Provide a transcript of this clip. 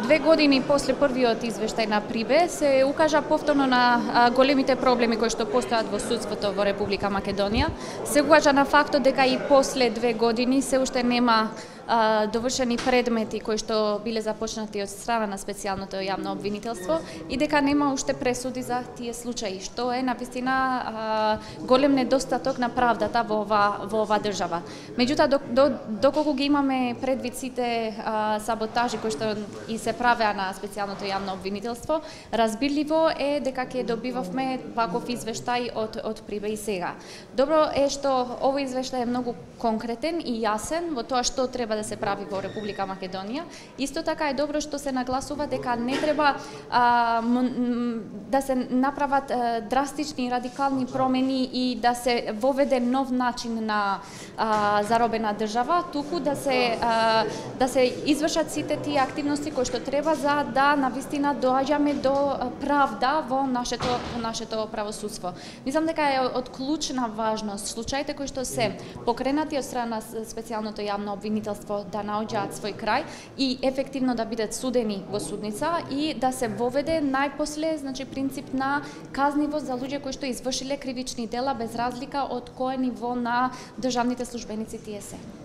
2 години после првиот извештај на Прибе се укажа повторно на големите проблеми кои што постојат во судството во Република Македонија. Се укажа на фактот дека и после 2 години се уште нема довршени предмети кои што биле започнати од страна на специјалното јавно обвинителство и дека нема уште пресуди за тие случаи, што е навистина голем недостаток на правдата во ова држава. Меѓутоа, доколку ги имаме предвид сите саботажи кои што и се правеа на специјалното јавно обвинителство, разбирливо е дека ќе добивавме ваков извештај од Прибе и сега. Добро е што овој извештај е многу конкретен и јасен во тоа што треба да се прави во Република Македонија. Исто така е добро што се нагласува дека не треба да се направат драстични и радикални промени и да се воведе нов начин на заробена држава, туку да се извршат сите тие активности кои што треба за да навистина доаѓаме до правда во нашето правосудство. Мислам дека е од клучна важност случаите кои што се покренати од страна на специјалното јавно обвинителство да наоѓаат свој крај и ефективно да бидат судени во судница и да се воведе најпосле принцип на казнивост за луѓе кои што извршиле кривични дела без разлика од кое ниво на државните службеници тие се.